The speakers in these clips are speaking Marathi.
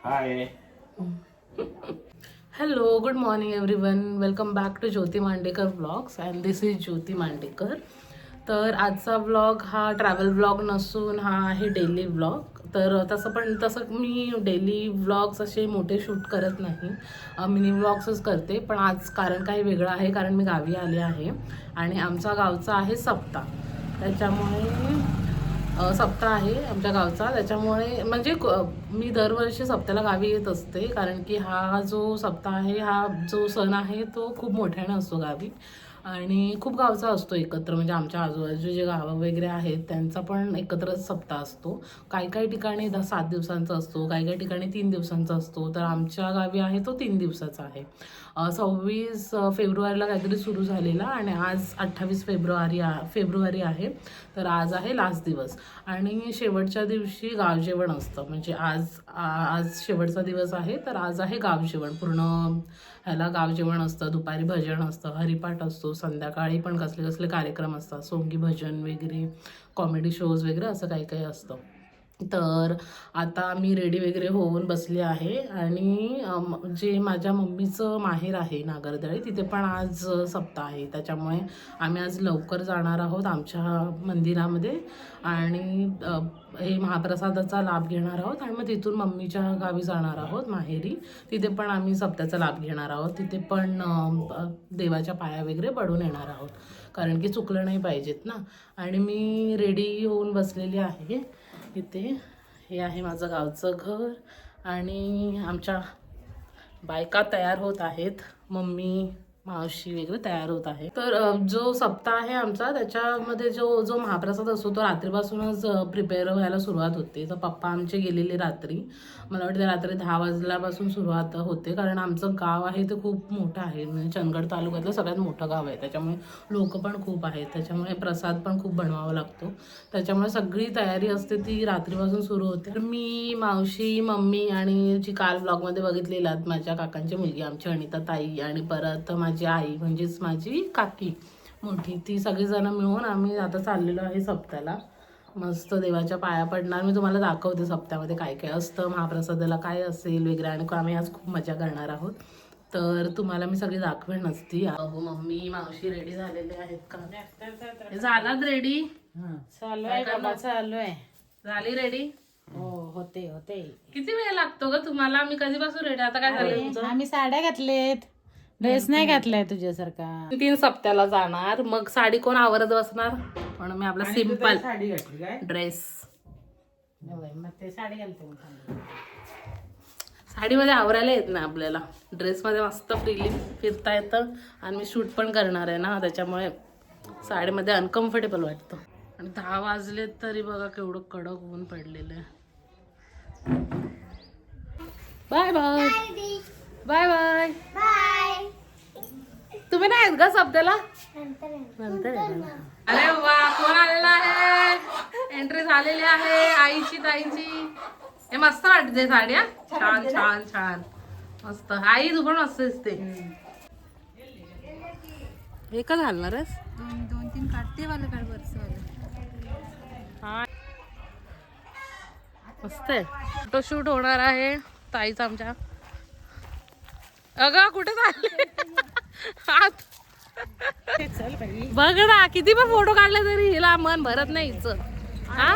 High. Hello, good morning everyone. Welcome back to Jyoti Mandekar vlogs and this is Jyoti Mandekar. तर आजचा व्लॉग हा ट्रॅव्हल व्लॉग नसून हा आहे डेली व्लॉग. तर तसं मी डेली व्लॉग्स असे मोठे शूट करत नाही, मिनी व्लॉग्सच करते. पण आज कारण काही वेगळं आहे, कारण मी गावी आले आहे आणि आमचा गावचा आहे सप्ताह. त्याच्यामुळे सप्ताह आहे आमच्या गावचा. त्याच्यामुळे म्हणजे मी दरवर्षी सप्त्याला गावी येत असते, कारण की हा जो सप्ताह आहे, हा जो सण आहे तो खूप मोठ्याने असतो गावी आणि खूप गावचा असतो एकत्र. म्हणजे आमच्या आजूबाजू जे गावं वगैरे आहेत त्यांचा पण एकत्रच सप्ताह असतो. काही ठिकाणी 7 दिवसांचा असतो, काही ठिकाणी 3 दिवसांचा असतो. तर आमच्या गावी आहे तो 3 दिवसाचा आहे. 26 फेब्रुवारीला काहीतरी सुरू झालेला आणि आज 28 फेब्रुवारी आहे. तर आज आहे लास्ट दिवस आणि शेवटच्या दिवशी गावजेवण असतं. म्हणजे आज शेवटचा दिवस आहे, तर आज आहे गावजेवण. पूर्ण ह्याला गावजेवण असतं. दुपारी भजन असतं, हरिपाठ असतो, संध्याकाळी पण कसले कार्यक्रम असतात, सोंगी भजन वगैरे, कॉमेडी शोज वगैरे असं काही असतं. तर आता मी रेडी वगैरे होऊन बसले आहे आणि जे माझ्या मम्मीचं माहेर आहे नागरदळे, तिथे पण आज सप्ताह आहे. त्याच्यामुळे आम्ही आज लवकर जाणार आहोत आमच्या मंदिरामध्ये आणि हे महाप्रसादाचा लाभ घेणार आहोत आणि मग तिथून मम्मीच्या गावी जाणार आहोत माहेरी. तिथे पण आम्ही सप्त्याचा लाभ घेणार आहोत. तिथे पण देवाच्या पाया वगैरे पडून येणार आहोत, कारण की चुकलं नाही पाहिजेत ना. आणि मी रेडी होऊन बसलेली आहे इथे. हे आहे माझं गावचं घर आणि आमच्या बायका तयार होत आहेत, मम्मी मावशी वगैरे तयार होत आहे. तर जो सप्ताह आहे आमचा, त्याच्यामध्ये जो महाप्रसाद असतो तो रात्रीपासूनच प्रिपेअर व्हायला सुरुवात होते. तर पप्पा आमचे गेलेले रात्री, मला वाटतं रात्री 10 वाजल्यापासून सुरुवात होते, कारण आमचं गाव आहे ते खूप मोठं आहे. म्हणजे चंदगड तालुक्यातलं सगळ्यात मोठं गाव आहे, त्याच्यामुळे लोक पण खूप आहेत, त्याच्यामुळे प्रसाद पण खूप बनवावा लागतो. त्याच्यामुळे सगळी तयारी असते ती रात्रीपासून सुरू होते. तर मी, मावशी, मम्मी आणि जी काल ब्लॉगमध्ये बघितलेलात माझ्या काकांची मुलगी आमची अनिता ताई आणि परत माझी आई म्हणजेच माझी काकी मोठी, ती सगळीजण मिळून आम्ही आता चाललेलो आहे सप्त्याला. मस्त देवाच्या पाया पडणार. मी तुम्हाला दाखवते सप्त्यामध्ये काय काय असतं, महाप्रसादाला काय असेल वगैरे, आणि आम्ही आज खूप मजा करणार आहोत. तर तुम्हाला मी सगळी दाखवेन नसती. मम्मी मावशी रेडी झालेले आहेत का? झालात रेडी? चालू आहे बाबा, चालू आहे. झाली रेडी? हो, होते. किती वेळ लागतो ग तुम्हाला? मी कधीपासून रेडी. आता काय झालं तुमचं? आम्ही साड्या घातलेत, ड्रेस नाही घातलाय तुझ्यासारखा. 3 सप्त्याला जाणार, मग साडी कोण आवरत बसणार? म्हणून मी आपला सिंपल ड्रेस. मग ते साडी घालते. साडीमध्ये आवरायला येत नाही आपल्याला, ड्रेसमध्ये मस्त फ्रीली फिरता येतं आणि मी शूट पण करणार आहे ना, त्याच्यामुळे साडीमध्ये अनकम्फर्टेबल वाटतं. आणि 10 वाजले तरी बघा केवढं कडक ऊन पडलेलं आहे. Bye bye bye bye. तुम्ही नाही आहेत का सप्त्याला? नंतर अरे वा, कोण आलेला आहे? एंट्री झालेली आहे आईची ताईची. हे मस्त वाटते साड्या, छान छान छान मस्त. आई तू पण मस्त दिसते. एकच घालणार आहेस? 2-3 काढते वाला काढ वरचं वाला. हा मस्त आहे. फोटोशूट होणार आहे ताईचा आमच्या. अगं कुठे चालले? हात बघ ना, किती पण फोटो काढले तरी हिला मन भरत नाही हिचं. हा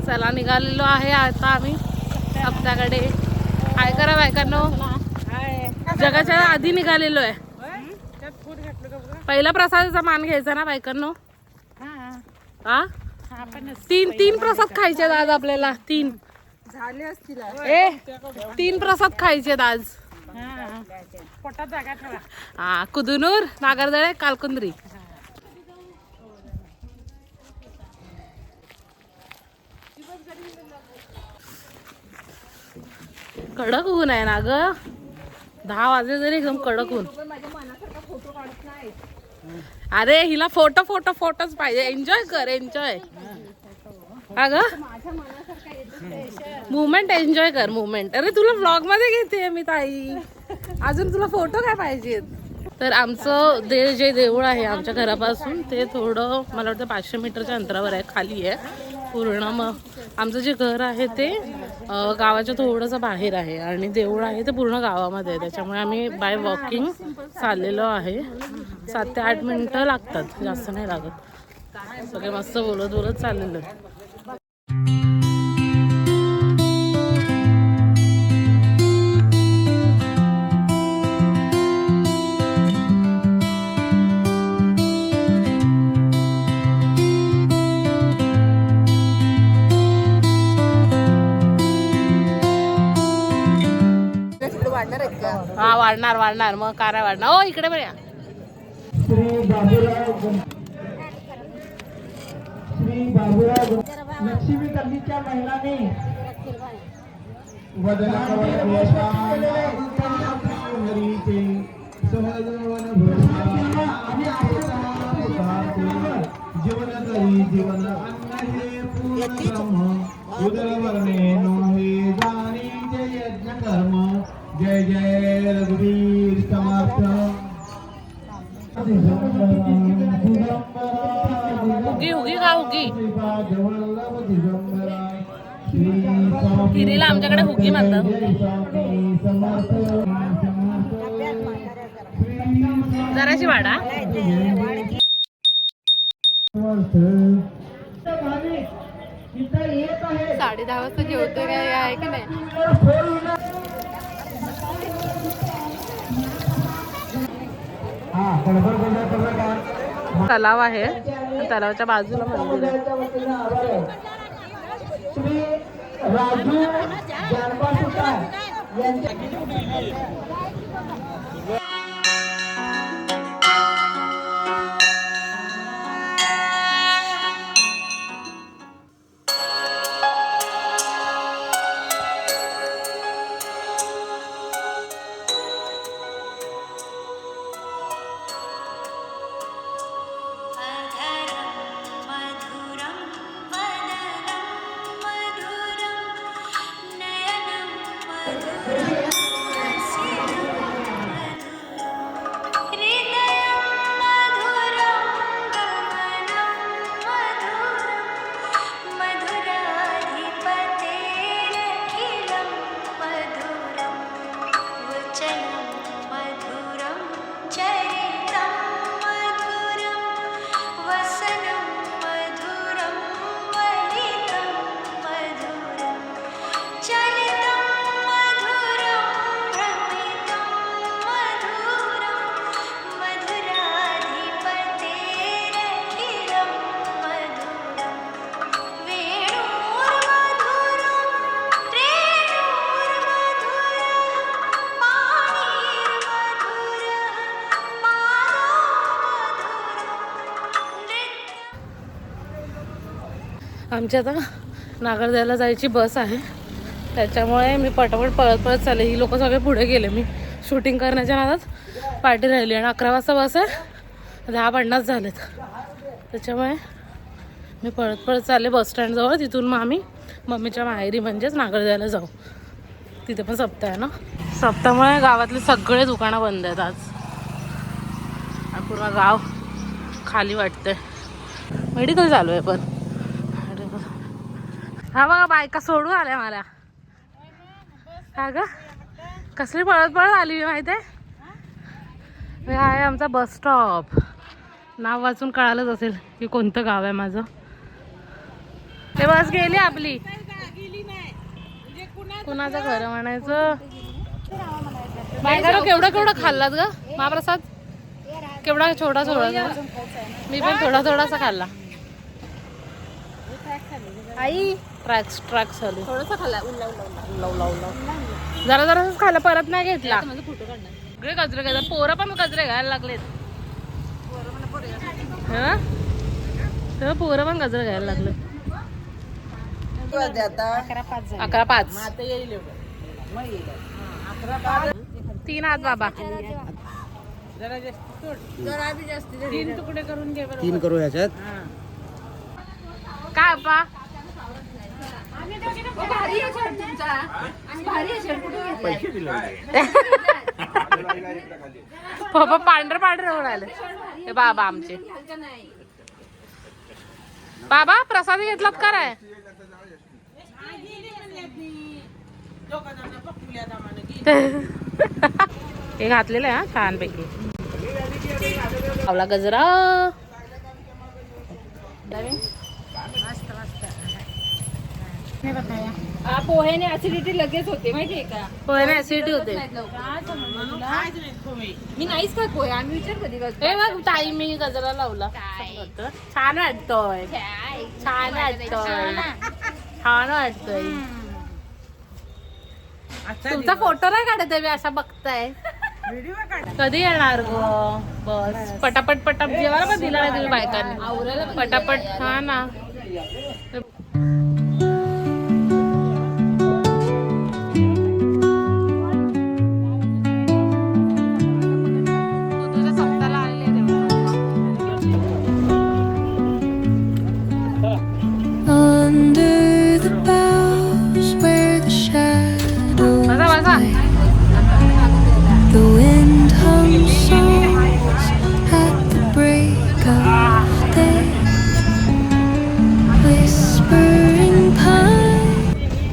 चला निघालेलो आहे आता आम्ही सप्त्याकडे. काय करा बायकांनो, जगाच्या आधी निघालेलो आहे. पहिला प्रसादाचा मान घ्यायचा ना बायकांनो. हा 3 प्रसाद खायचे आज आपल्याला. 3 झाले असतील. 3 प्रसाद खायचे आज. पोटात जागा ठेवा. हा, कुदुनूर, नागरदळे, कालकुंद्री. कडक ऊन आहे ना ग, 10 वाजले तरी एकदम कडक ऊन. अरे हिला फोटोच पाहिजे. एन्जॉय कर, एन्जॉय. अगं मुवमेंट एन्जॉय कर, मुवमेंट. अरे तुला व्लॉग मध्ये घेते मी ताई, अजून तुला फोटो काय पाहिजेत? तर आमचं जे देऊळ आहे आमच्या घरापासून ते थोडं मला वाटतं 500 मीटरच्या अंतरावर आहे, खाली आहे. पूर्ण मग आमचं जे घर आहे ते गावाच्या थोडंसं बाहेर आहे आणि देऊळ आहे ते पूर्ण गावामध्ये आहे. त्याच्यामुळे आम्ही बाय वॉकिंग चाललेलो आहे. 7 ते 8 मिनटं लागतात, जास्त नाही लागत. सगळे मस्त बोलत बोलत चाललेलो आहे. हा वाढणार मग काय वाढणार. हो इकडे बघा. श्री बाबूराव लक्ष्मी गल्लीच्या महिलांनी जीवन जीवन यज्ञ कर्म. जय जय रघुवीर समर्थ. उगी का उगी हिरीला आमच्याकडे हुगी म्हणतात. जराशी वाडा. साडे 10 वाजता जेवतो काय आहे की नाही. तलाव आहे, तलावाच्या बाजूला मंदिर आहे. श्री राजू जानबा सुतार यांच्या आमची आता नागरदेवाला जायची बस आहे. त्याच्यामुळे मी पटापट पळत चालले. ही लोक सगळे पुढे गेले. मी शूटिंग करण्याच्या नादात पार्टी राहिली आणि 11 वाजता बस आहे. 10:50 झालेत. त्याच्यामुळे मी पळत चालले बस स्टँडजवळ. तिथून मग आम्ही मम्मीच्या माहेरी म्हणजेच नागरदेवाला जाऊ. तिथे पण सप्ताह आहे ना. सप्ताहामुळे गावातले सगळे दुकानं बंद आहेत आज. आणि पूर्ण गाव खाली वाटतंय. मेडिकल चालू आहे पण. हा बघा बायका सोडून आल्या मला. का ग कसली पळत आली मी माहिती आहे. हा आहे आमचा बस स्टॉप. नाव वाचून कळालंच असेल की कोणतं गाव आहे माझं. ते बस गेली आपली. कुणाचं घर म्हणायचं. बायका केवढं खाल्लात ग महाप्रसाद. केवढा थोडा मी पण थोडासा खाल्ला. आई ट्रॅक चालू थोडंसं खाल्ला. जराच खाल्ला, परत नाही घेतला. सगळे गजरे घ्यायला. पोरं पण गजरे घ्यायला लागलेत. पोरं पण गजरे घ्यायला लागले. 11:05 3 हात बाबा. 3 तुकडे करून घे. 3 करू ह्याच्यात. काय बाबा पांढरे होऊन आले हे बाबा आमचे. बाबा प्रसाद घेतलात का रे? हे घातलेलं आहे हा छान पैकी. आवला गजरा पोहेने ऍसिडिटी लगेच होते माहितीये का? पोहे ना ऍसिडिटी होते. मी नाहीच का पोहे, आम्ही विचार कधी करतो. हे बघ ताई मी गजरा लावला. छान वाटतोय, छान वाटतोय, छान वाटतोय. तुमचा फोटो नाही काढत आहे मी असा बघताय. कधी येणार ग? बस पटापट पटापट जेवायला पण दिला नाही तुम्ही बायकांनी. पटापट हा ना. Under the boughs where the shadows बसा lay, the wind hums songs at the break of day, whispering pine.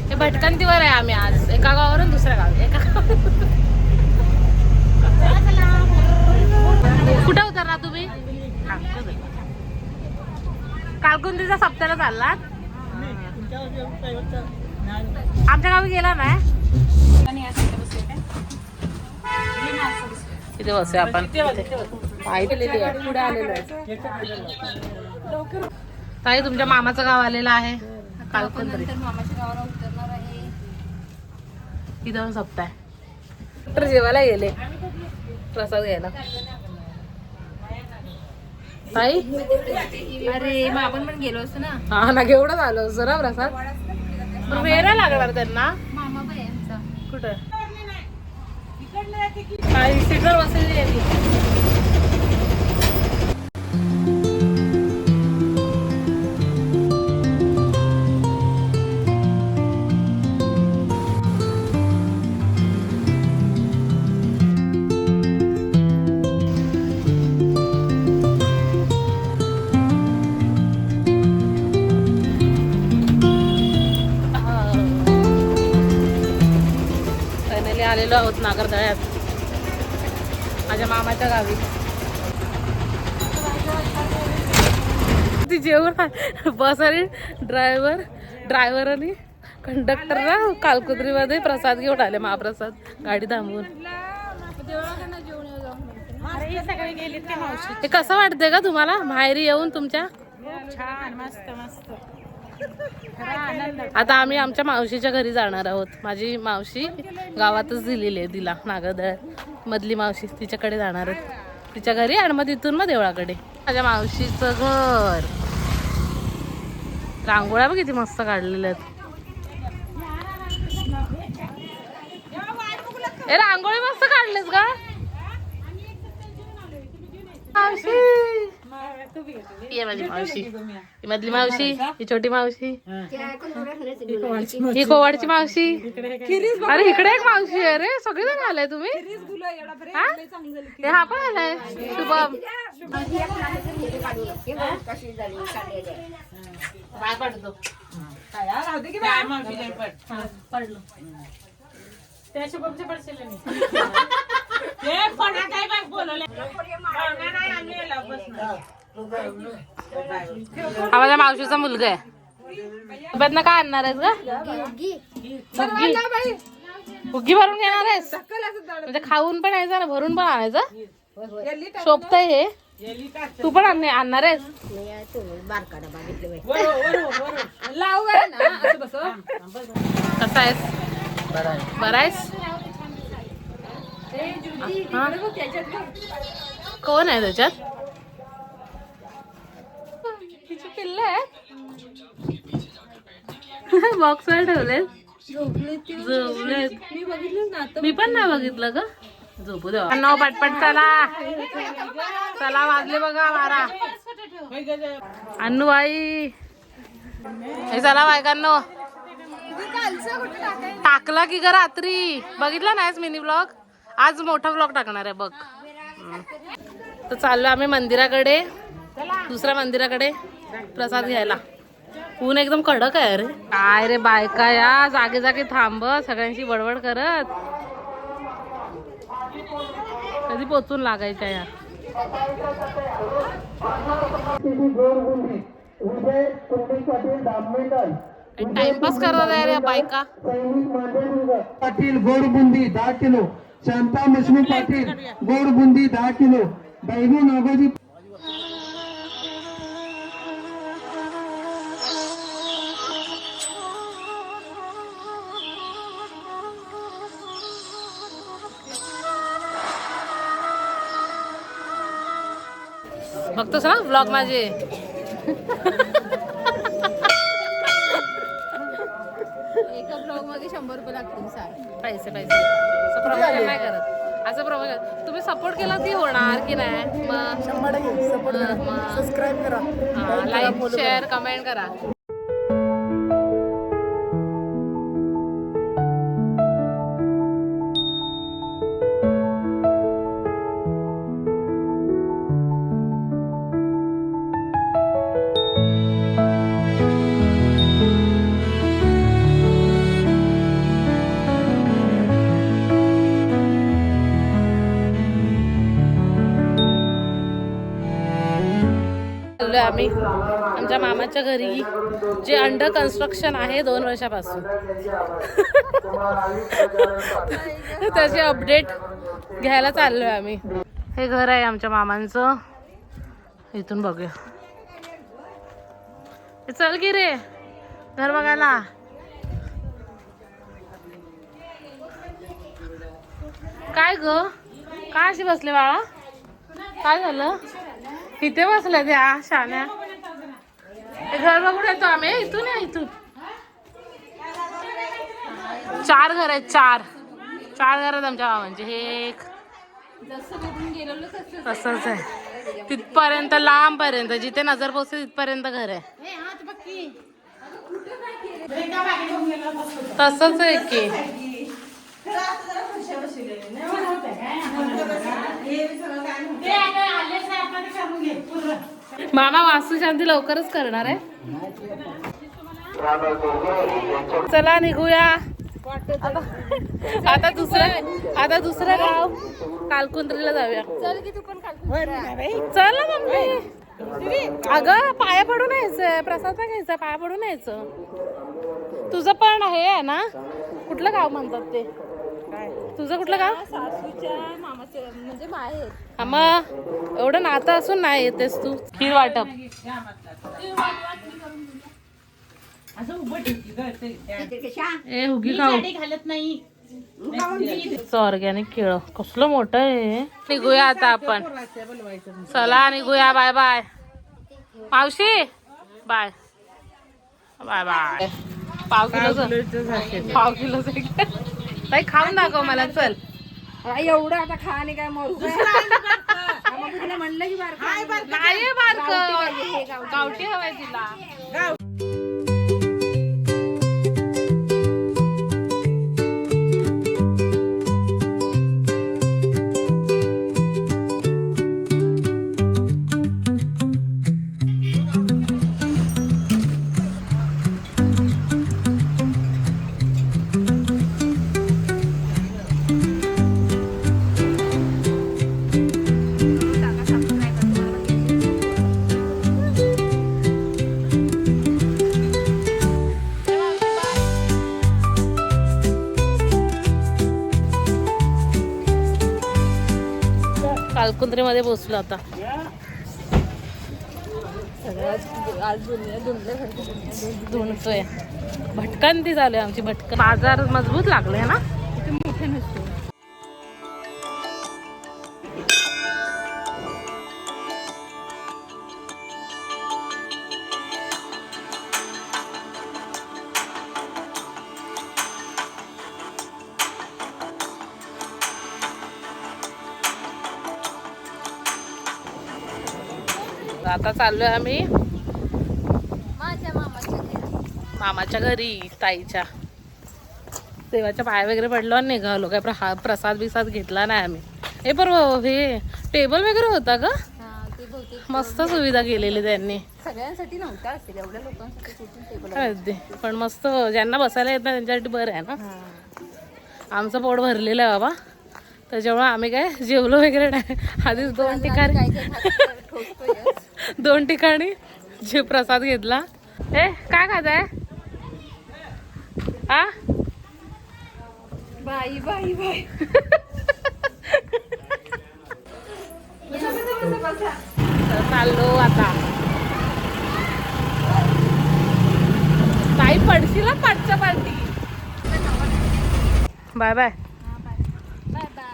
हे भटकंतीवर आहे आम्ही आज. एका गावावरून दुसऱ्या गावात. कुठे उतरला तुम्ही? कालकुंदीचा सप्त्याला चाललात? आमच्या गावी गेला नाही. इथे बसूया आपण. पुढे आलेलो आहे. ताई तुमच्या मामाचं गाव आलेलं आहे कालकुंदरी. मामाच्या गावाला उतरणार आहे. इथं पण सप्ताह आहे. तर जेवायला गेले प्रसाद घ्यायला. ताई अरे मग आपण पण गेलो असतो ना. हा ना केवढं झालं सर प्रसाद. पण वेळ नाही लागणार त्यांना. मामा बाई यांचा. कुठं ताई सीटवर बसलेली आहे ती. आलेलो आहोत नागरदळ्यात माझ्या मामाच्या गावी. ती जेवण बस आणि ड्रायव्हर आणि कंडक्टर ना कालकुत्रीमध्ये प्रसाद घेऊन आले. महाप्रसाद गाडी थांबवून. हे कसं वाटतंय का तुम्हाला माहेरी येऊन तुमच्या? छान मस्त मस्त. आता आम्ही आमच्या मावशीच्या घरी जाणार आहोत. माझी मावशी गावातच दिलेली आहे तिला नागरदळ मधली मावशी. तिच्याकडे जाणार आहेत तिच्या घरी आणि मग तिथून मग देवळाकडे. माझ्या मावशीचं घर. रांगोळ्या बघ किती मस्त काढलेल्या आहेत. ए रांगोळी मस्त काढलेस का मावशी? ही माझी मावशी, ही मधली मावशी, ही छोटी मावशी, ही कोवाडची मावशी. अरे इकडे एक मावशी आहे रे. सगळेजण आलाय तुम्ही? हा पण आलाय शुभम. काय पडतो पडलो त्या शुभमचे पडशील हा माझ्या मावशीचा मुलगा आहे. बदना काय आणणार आहेस का? हुग्गी भरून घेणार आहेस म्हणजे खाऊन पण यायचं ना भरून पण आणायचं. शोभतय हे. तू पण आणणार आहेस? कसा आहेस? बरा आहेस? कोण आहे त्याच्यात? पिल्ल आहे. बॉक्स वर ठेवले. मी पण नाही बघितलं का. झोपू द्या नाव पटपट. चला चला वाजले बघा 12. अन्नू बाई हे चला बायकांनो. टाकला की ग रात्री बघितला नाहीस मिनी ब्लॉग. आज मोठा ब्लॉग टाकणार आहे बघ. तर चाललो आम्ही मंदिराकडे, दुसऱ्या मंदिराकडे. प्रसाद घ्यायला. ऊन एकदम कडक आहे रे. काय रे बायका या जागे जागे थांब सगळ्यांशी बडबड करत. कधी पोचून लागायच्या या. टाइमपास करणार आहे रे बायका. पाटील गोड बुंदी 10 किलो. शांता मशनू पाटील गोड बुंदी 10 किलो. बैबू नागोजी बघतोस ना ब्लॉग माझे. एका ब्लॉग मध्ये 100 रुपये लागतील सार. पैसे असं प्रमोशन नाही करत. असं प्रमोशन तुम्ही सपोर्ट केला ती होणार की नाही. मग सबस्क्राईब करा. लाईक शेअर कमेंट करा. आम्ही आमच्या मामाच्या घरी जे अंडर कन्स्ट्रक्शन आहे 2 वर्षापासून त्याचे अपडेट घ्यायला चाललोय आम्ही. हे घर आहे आमच्या मामांचं. इथून बघूया. चल की रे घर बघायला. काय ग काय अशी बसले बाळा. काय झालं. इथे बसल्या त्या शान्या. घर बघून येतो आम्ही. इथून या इथून. 4 घर आहेत. 4 घर आहेत आमच्या मामांचे. हे एक तसंच आहे तिथपर्यंत लांब पर्यंत जिथे नजर पोचते तिथपर्यंत घर आहे. तसंच आहे की. मामा वास्तुशांती लवकरच करणार आहे. चला निघूया आता दुसरं गाव कालकुंद्रीला जाऊया. चल की तू पण खाल. चल ना मम्मी. अगं पाया पडून यायचंय. प्रसाद पण घ्यायचा. पाया पडून यायचं. तुझं पण आहे ना. कुठलं गाव म्हणतात ते. तुझं कुठलं गाव. सासूच्या मामाचे म्हणजे माहेर. हा मग एवढं नातं असून नाही येतेस तू. खीर वाटप. ए हुगी खाऊ. ऑर्गॅनिक केळ कसलं मोठं आहे. निघूया आता आपण. चला निघूया. बाय बाय मावशी. Bye bye bye. पाव किलोच ताई खाऊन दाखव मला. चल एवढं आता खा आणि काय मरू. म्हणलं की नाही बारक गावठी हवाय तिला. कालकुंद्रीमध्ये पोहोचलो आता. धुणतोय. भटकंती चालू आहे आमची. भटकन. बाजार मजबूत लागले ना. मोठे नसतो. आता चाललोय आम्ही माझ्या मामाच्या घरी ताईच्या. देवाच्या पाय वगैरे पडलो आणि निघालो. काय प्रसाद बिसाद घेतला नाही आम्ही. हे परवा हे टेबल वगैरे होता का. मस्त सुविधा केलेली त्यांनी. सगळ्यांसाठी नव्हता असेल, एवढ्या लोकांसाठी कुठून टेबल काय ते, पण मस्त ज्यांना बसायला येत नाही त्यांच्यासाठी बरं आहे ना. आमचं पोट भरलेलं आहे बाबा, त्याच्यामुळे आम्ही काय जेवलो वगैरे नाही. आधीच दोन ठिकाणी जे प्रसाद घेतला. ए काय खात आहे? हा बाई बाई बाई. तर चाललो आता. ताई पडशील पाठच्या party. Bye bye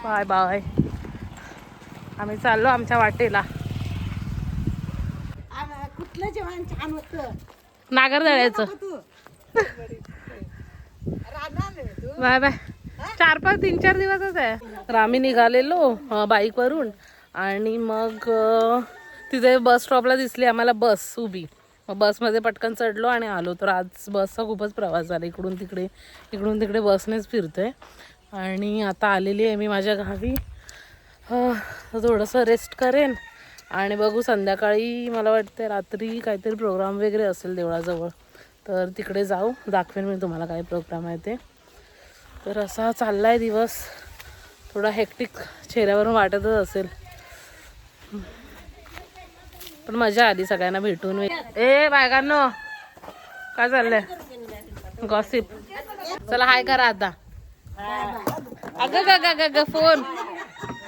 bye bye. आम्ही चाललो आमच्या वाटेला. कुठलं जेवण छान होतं? नागरदळ्याचं. Bye bye. 3-4 दिवसच आहे. तर आम्ही निघालेलो बाईकवरून आणि मग तिथे बस स्टॉपला दिसली आम्हाला बस उभी. मग बसमध्ये पटकन चढलो आणि आलो. तर आज बसचा खूपच प्रवास झाला. इकडून तिकडे बसनेच फिरतोय. आणि आता आलेली आहे मी माझ्या गावी. थोडंसं रेस्ट करेन आणि बघू संध्याकाळी मला वाटतं रात्री काहीतरी प्रोग्राम वगैरे असेल देवळाजवळ, तर तिकडे जाऊ. दाखवेन मी तुम्हाला काय प्रोग्राम आहे ते. तर असा चालला आहे दिवस. थोडा हेक्टिक चेहऱ्यावरून वाटतच असेल, पण मजा आली सगळ्यांना भेटून. ए बायकांनो काय चाललंय? गॉसिप. चला हाय करा आता. अगं फोन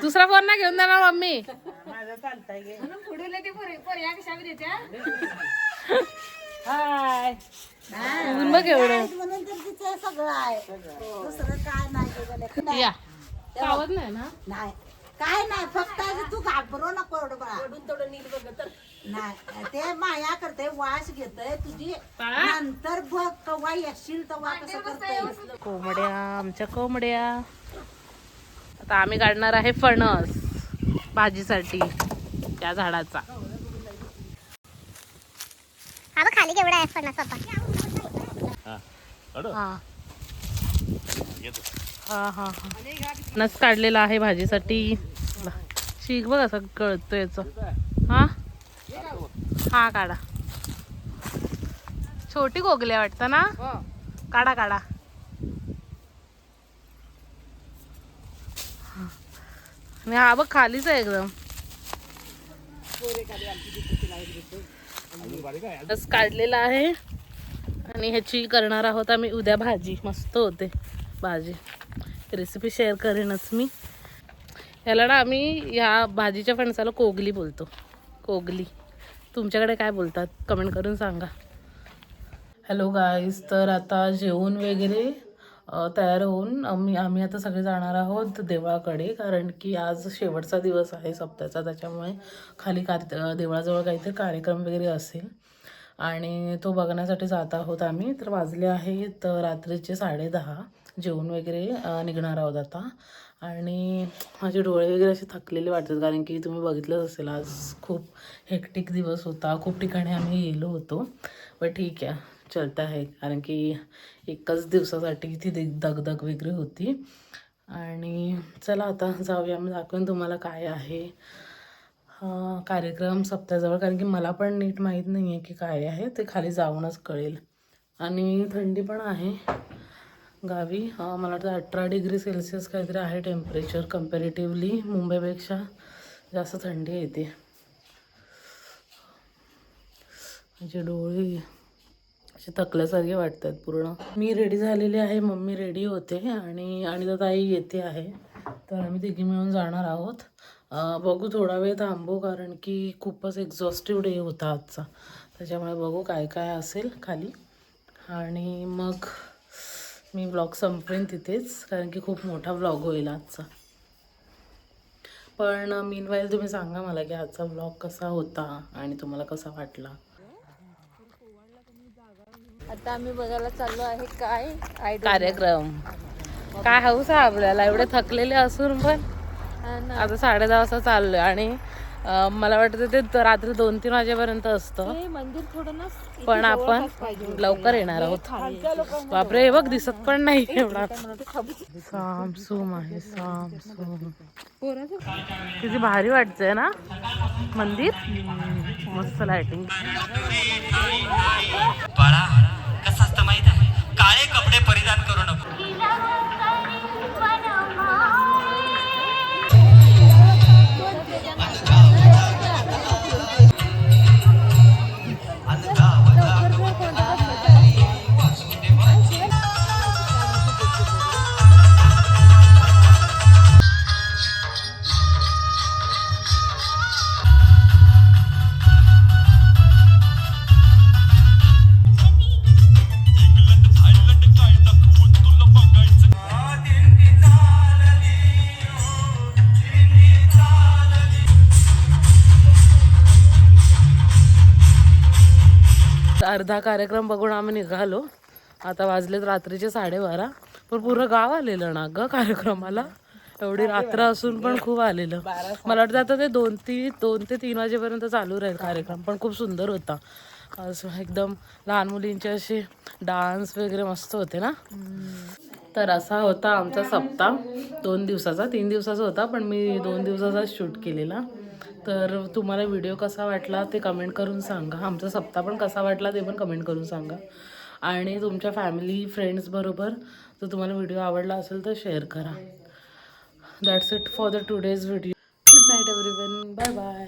दुसरा फोन ना घेऊन जाणार मम्मी. हाय ऊन बघ एवढं. म्हणून तर तिचं सगळं आहे, दुसरं काय नाही. या सावध नाही ना. नाही काय नाही, फक्त तू घाबरू नको एवढं बघा. नाही ते माया करते, वास घेतय तुझी. नंतर बघ कवा येशील तेव्हा कसं करते. कोंबड्या आमच्या कोंबड्या. आता आम्ही काढणार आहे फणस भाजीसाठी त्या झाडाचा. खाली केवढा आहे फणस आता. हा फणस काढलेला आहे भाजीसाठी. शीक बघ असं कळतो याच. हा काढा. छोटी गोगले वाटतं ना. काढा काढा. आणि हा बघ खालीच आहे एकदम. बस काढलेला आहे आणि ह्याची करणार आहोत आम्ही उद्या भाजी. मस्त होते भाजी. रेसिपी शेअर करेनच मी. ह्याला ना आम्ही ह्या भाजीच्या फणसाला कोगली बोलतो. कोगली. तुमच्याकडे काय बोलतात कमेंट करून सांगा. Hello guys. तर आता जेवण वगैरे तयार होऊन आम्ही आता सगळे जाणार आहोत देवळाकडे, कारण की आज शेवटचा दिवस आहे सप्त्याचा. त्याच्यामुळे खाली देवळाजवळ काहीतरी कार्यक्रम वगैरे असेल आणि तो बघण्यासाठी जात आहोत आम्ही. तर वाजले आहेत रात्रीचे 10:30. जेवण वगैरे निघणार आहोत आता. आणि माझे डोळे वगैरे असे थकलेले वाटतात, कारण की तुम्ही बघितलंच असेल आज खूप हेक्टिक दिवस होता. खूप ठिकाणी आम्ही गेलो होतो. पण ठीक आहे चलता आहे, कारण की एकच दिवसासाठी ती दगदग वगैरे होती. आणि चला आता जाऊया. मी दाखवेन तुम्हाला काय आहे कार्यक्रम सप्त्याजवळ, कारण की मला पण नीट माहीत नाही आहे की काय आहे ते. खाली जाऊनच कळेल. आणि थंडी पण आहे गावी. मला वाटतं 18 डिग्री सेल्सिअस काहीतरी आहे टेम्परेचर. कम्पॅरेटिव्हली मुंबईपेक्षा जास्त थंडी येते. माझे डोळे असे थकल्यासारखे वाटतात पूर्ण. मी रेडी झालेली आहे, मम्मी रेडी होते आणि तर ताई येते आहे. तर आम्ही तिघी मिळून जाणार आहोत. बघू थोडा वेळ थांबू, कारण की खूपच एक्झॉस्टिव्ह डे होता आजचा. त्याच्यामुळे बघू काय काय असेल खाली. आणि मग मी ब्लॉग संपवेन तिथेच, कारण की खूप मोठा ब्लॉग होईल आजचा. पण मीनवाईल तुम्ही सांगा मला की आजचा ब्लॉग कसा होता आणि तुम्हाला कसा वाटला. आता आम्ही बघायला चाललो आहे काय कार्यक्रम. काय हौस आहे आपल्याला एवढे थकलेले असून पण. आता 10:30 वाजता चाललोय आणि मला वाटतं ते रात्री 2-3 वाजेपर्यंत असतं. मंदिर थोडं ना पण आपण लवकर येणार आहोत. बापरे हे बघ दिसत पण नाही एवढा. साम सूम आहे साम सूम. किती भारी वाटतंय ना मंदिर. मस्त लाइटिंग. बाळा कसं असतं माहित आहे, काळे कपडे परिधान करू नको. अर्धा कार्यक्रम बघून आम्ही निघालो. आता वाजलेत रात्रीचे 12:30. पण पूर्ण गाव आलेलं ना ग कार्यक्रमाला. एवढी रात्र असून पण खूप आलेलं. मला वाटतं आता ते 2 ते 3 वाजेपर्यंत चालू राहील कार्यक्रम. पण खूप सुंदर होता. असं एकदम लहान मुलींचे असे डान्स वगैरे मस्त होते ना. तर असा होता आमचा सप्ताह 2 दिवसाचा. 3 दिवसाचा होता पण मी 2 दिवसाचा शूट केलेला. तर तुम्हाला व्हिडिओ कसा वाटला ते कमेंट करून सांगा. आमचा सप्ताह पण कसा वाटला ते पण कमेंट करून सांगा. आणि तुमच्या फॅमिली फ्रेंड्सबरोबर जर तुम्हाला व्हिडिओ आवडला असेल तर शेअर करा. That's it for the today's video. Good night everyone. Bye bye.